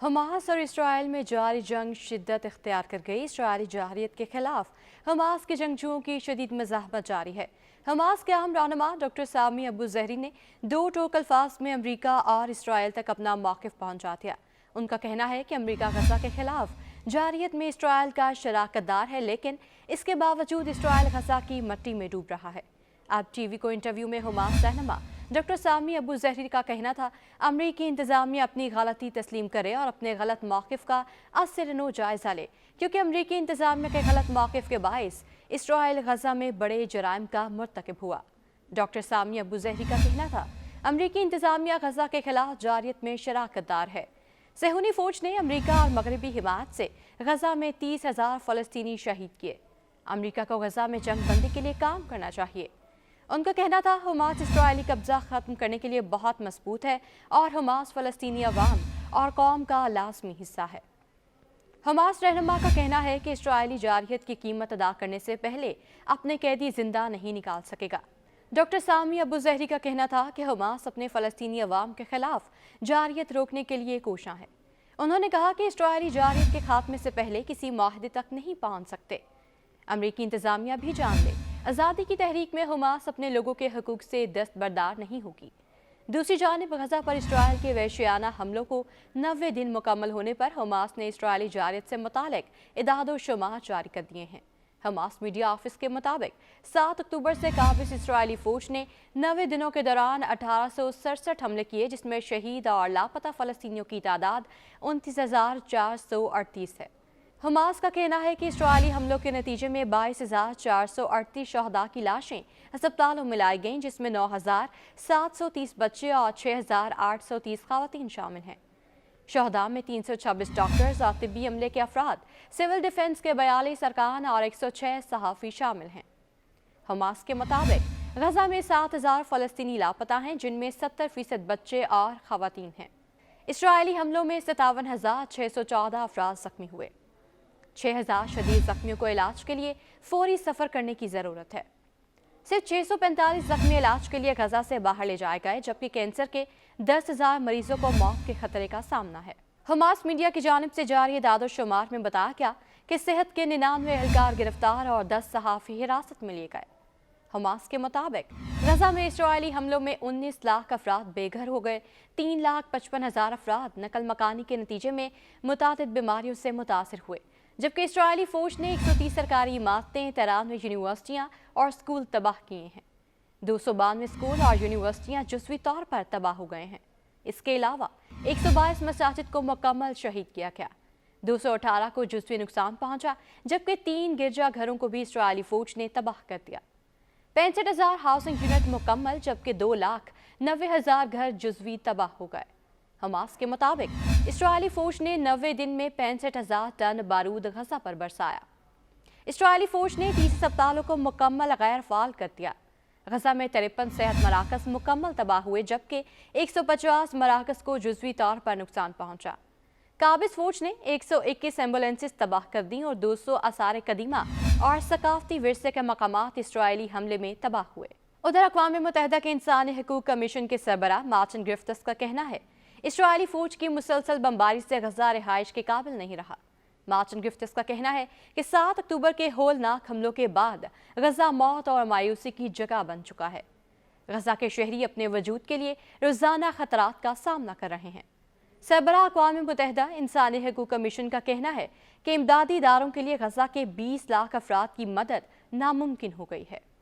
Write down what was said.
Hamas और Israel में जारी जंग शिद्दत इख्तियार कर गई। इसराइली जहरियत के खिलाफ हमास के जंगजुओं की शदीद मज़ाहमत जारी है। हमास के अहम रहनुमा डॉक्टर सामी अबू ज़हरी ने दो टोक अल्फाज में अमरीका और इसराइल तक अपना मौक़िफ़ पहुँचा दिया। उनका कहना है कि अमरीका गज़ा के खिलाफ जारियत में इसराइल का शराकतदार है, लेकिन इसके बावजूद इसराइल गज़ा की मट्टी में डूब रहा है। अब टीवी को इंटरव्यू में हमास रहनुमा डॉक्टर सामी अबू ज़हरी का कहना था, अमरीकी इंतज़ामिया अपनी गलती तस्लीम करे और अपने गलत मौक़िफ़ का असर जायज़ा ले, क्योंकि अमरीकी इंतज़ामिया के गलत मौक़िफ़ के बायस इसराइल गज़ा में बड़े जराइम का मुर्तकिब हुआ। डॉक्टर सामी अबू ज़हरी का कहना था, अमरीकी इंतज़ामिया गज़ा के खिलाफ जारियत में शराकतदार है। सेहूनी फ़ौज ने अमरीका और मगरबी हिमायत से गज़ा में 30,000 फ़लस्तीनी शहीद किए। अमरीका को गज़ा में जंग बंदी के लिए काम करना चाहिए। उनका कहना था, हमास इसराइली कब्जा ख़त्म करने के लिए बहुत मजबूत है और हमास फ़लस्तीनी अवाम और कौम का लाजमी हिस्सा है। हमास रहनुमा का कहना है कि इसराइली जारियत की कीमत अदा करने से पहले अपने कैदी जिंदा नहीं निकाल सकेगा। डॉक्टर सामी अबू ज़हरी का कहना था कि हमास अपने फ़लस्तीनी अवाम के खिलाफ जारियत रोकने के लिए कोशां है। उन्होंने कहा कि इसराइली जारियत के खात्मे से पहले किसी माहदे तक नहीं पहुँच सकते। अमरीकी इंतज़ामिया भी जान ले, आज़ादी की तहरीक में हमास अपने लोगों के हकूक़ से दस्तबरदार नहीं होगी। दूसरी जानिब गज़ा पर इसराइल के वहशियाना हमलों को 90 दिन मुकम्मल होने पर हमास ने इसराइली जारियत से मुतालिक इदाद शुमार जारी कर दिए हैं। हमास मीडिया ऑफिस के मुताबिक 7 अक्टूबर से काबिज इसराइली फ़ौज ने 90 दिनों के दौरान 1867 हमले किए, जिसमें शहीद और लापता फ़लस्तीनियों की तादाद 29,438 है। हमास का कहना है कि इसराइली हमलों के नतीजे में 22,438 शहदा की लाशें अस्पतालों में लाई गईं, जिसमें 9,730 बच्चे और 6,830 ख़वातीन शामिल हैं। शहदा में 326 डॉक्टर्स और तिब्बी अमले के अफराद, सिविल डिफेंस के 42 अरकान और 106 सहाफ़ी शामिल हैं। हमास के मुताबिक गज़ा में 7,000 फ़लस्तीनी लापता हैं, जिनमें 70% बच्चे और ख़वातीन हैं। इसराइली हमलों में 57,614 अफराद ज़ख्मी हुए। 6,000 शदीद ज़ख्मियों को इलाज के लिए फौरी सफ़र करने की ज़रूरत है। सिर्फ 645 ज़ख्मी इलाज के लिए गज़ा से बाहर ले जाए गए, जबकि कैंसर के 10,000 मरीजों को मौत के खतरे का सामना है। हमास मीडिया की जानिब से जारी दादो शुमार में बताया गया कि सेहत के 99 एहलकार गिरफ्तार और 10 सहाफ़ी हिरासत में लिए गए। हमास के मुताबिक गज़ा में इसराइली हमलों में 19 लाख अफराद बेघर हो गए। 3,55,000 अफराद नकल मकानी के नतीजे में मुतादिद बीमारियों से मुतासर हुए, जबकि इसराइली फ़ौज ने 130 सरकारी इमारतें, 93 यूनिवर्सिटियाँ और स्कूल तबाह किए हैं। 292 स्कूल और यूनिवर्सिटियाँ जुज़वी तौर पर तबाह हो गए हैं। इसके अलावा 122 मसाजिद को मुकम्मल शहीद किया गया। 218 को जुज़वी नुकसान पहुँचा, जबकि 3 गिरजा घरों को भी इसराइली फ़ौज ने तबाह कर दिया। 65,000 हाउसिंग यूनिट मुकम्मल, जबकि 2,90,000 घर जुज़वी तबाह हो गए। हमास के मुताबिक इसराइली फ़ौज ने 90 दिन में 65,000 टन बारूद गज़ा पर बरसाया। इसराइली फ़ौज ने 30 अस्पतालों को मुकम्मल गैर फ़ाल कर दिया। गज़ा में 53 सेहत मराकज़ मुकम्मल तबाह हुए, जबकि 150 मराकज़ को जुज़वी तौर पर नुकसान पहुँचा। काबिज फ़ौज ने 121 एम्बुलेंसेस तबाह कर दी और 200 आसार कदीमा और सकाफ़ती विरसे के मकामात इसराइली हमले में तबाह हुए। उधर अक़वाम मुत्तहिदा के इंसानी हकूक़ कमीशन के सरबराह मार्टिन ग्रिफ़िथ्स का कहना है, इसराइली फ़ौज की मुसलसल बमबारी से गज़ा रिहाइश के काबिल नहीं रहा। मार्टिन ग्रिफ़िथ्स का कहना है कि 7 अक्टूबर के होलनाक हमलों के बाद गज़ा मौत और मायूसी की जगह बन चुका है। गज़ा के शहरी अपने वजूद के लिए रोज़ाना ख़तरात का सामना कर रहे हैं। सरबराह अक़वाम मुत्तहिदा इंसानी हकूक़ कमीशन का कहना है कि इमदादी इदारों के लिए गज़ा के 20 लाख अफराद की मदद नामुमकिन हो गई है।